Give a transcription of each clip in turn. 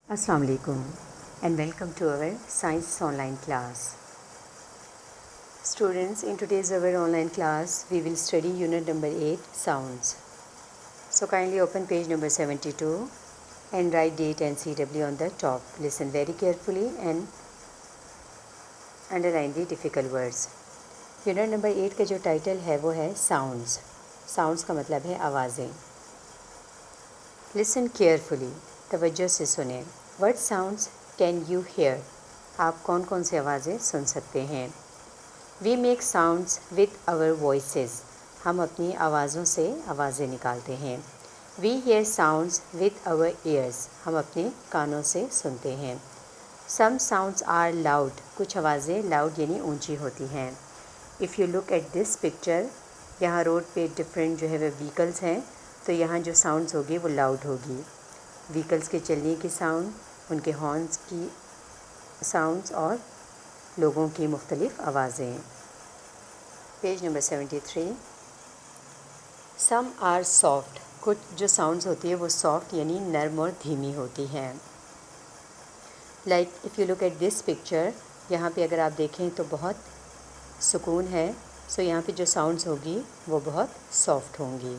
Assalamu alaikum and welcome to our science online class. Students, in today's our online class we will study unit number 8, sounds. So kindly open page number 72 and write date and CW on the top. Listen very carefully and underline the difficult words. Unit number 8 का जो title है वो है sounds. Sounds का मतलब है आवाज़ें. Listen carefully, तवज्जो से सुनें. What sounds can you hear? आप कौन कौन सी आवाज़ें सुन सकते हैं? We make sounds with our voices. हम अपनी आवाज़ों से आवाज़ें निकालते हैं. We hear sounds with our ears. हम अपने कानों से सुनते हैं. Some sounds are loud. कुछ आवाज़ें लाउड यानी ऊंची होती हैं. If you look at this picture, यहाँ रोड पे डिफरेंट जो है वो व्हीकल्स हैं, तो यहाँ जो साउंड्स होगी वो लाउड होगी. व्हीकल्स के चलने की साउंड, उनके हॉर्न्स की साउंड्स और लोगों की मुख्तलिफ़ आवाज़ें. Page number 73. Some are soft. कुछ जो साउंड्स होती है वो सॉफ्ट यानी नरम और धीमी होती हैं. Like if you look at this picture, यहाँ पे अगर आप देखें तो बहुत सुकून है. सो यहाँ पे जो साउंड्स होगी वो बहुत सॉफ्ट होंगी.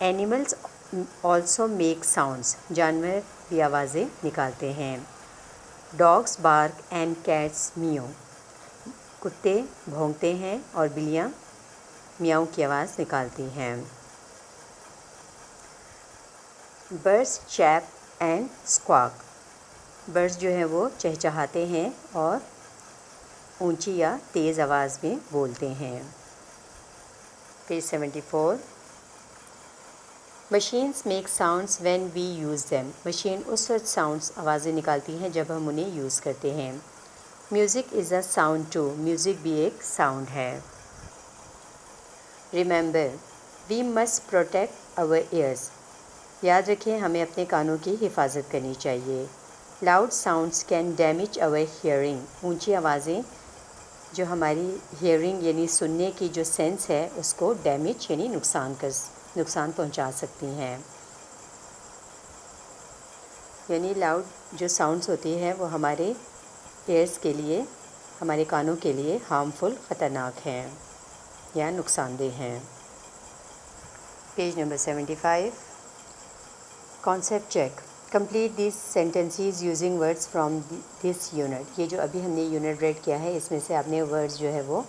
Animals also make sounds. जानवर भी आवाज़ें निकालते हैं. Dogs bark and cats meow. कुत्ते भौंकते हैं और बिल्लियाँ मियाओ की आवाज़ निकालती हैं. Birds chirp and squawk. Birds जो हैं वो चहचहाते हैं और ऊंची या तेज़ आवाज़ में बोलते हैं. Page 74. Machines make sounds when we use them. Machine उस वक्त साउंड्स आवाज़ें निकालती हैं जब हम उन्हें यूज़ करते हैं. Music is a sound too. Music भी एक साउंड है. Remember, we must protect our ears. याद रखें, हमें अपने कानों की हिफाजत करनी चाहिए. Loud sounds can damage our hearing. ऊंची आवाज़ें जो हमारी हियरिंग यानी सुनने की जो सेंस है उसको डैमेज यानी नुकसान पहुंचा सकती हैं. यानी लाउड जो साउंड्स होती है वो हमारे ईयर्स के लिए, हमारे कानों के लिए हार्मफुल, ख़तरनाक हैं या नुकसानदेह हैं. Page number 75. Concept check. Complete this sentences using words from this unit. ये जो अभी हमने यूनिट रेड किया है इसमें से आपने वर्ड्स जो है वो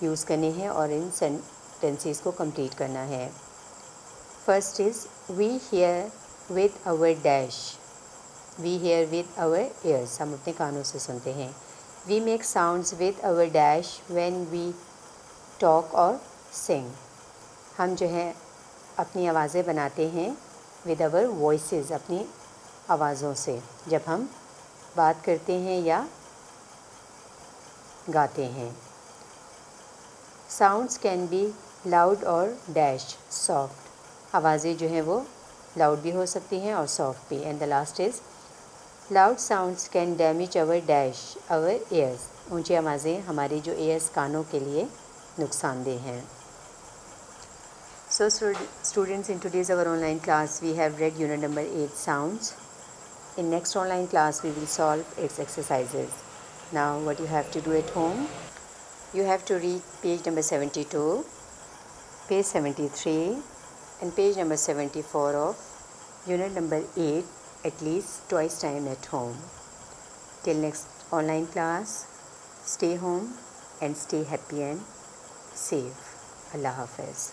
यूज़ करने हैं और इन सेंटेंसेस को कंप्लीट करना है. First is we hear with our dash. We hear with our ears. हम अपने कानों से सुनते हैं. We make sounds with our dash when we talk or sing. हम जो है अपनी आवाज़ें बनाते हैं विद आवर वॉइसेस, अपनी आवाज़ों से, जब हम बात करते हैं या गाते हैं. साउंड्स कैन बी लाउड और डैश सॉफ्ट. आवाज़ें जो हैं वो लाउड भी हो सकती हैं और सॉफ्ट भी. And the last is loud sounds can damage our dash our ears. ऊंची आवाज़ें हमारे जो ईयर्स, कानों के लिए नुकसानदेह हैं. So students, in today's our online class we have read unit number 8, sounds. In next online class we will solve its exercises. Now what you have to do at home, you have to read page number 72, page 73 and page number 74 of unit number 8 at least twice time at home. Till next online class, stay home and stay happy and safe. Allah Hafiz.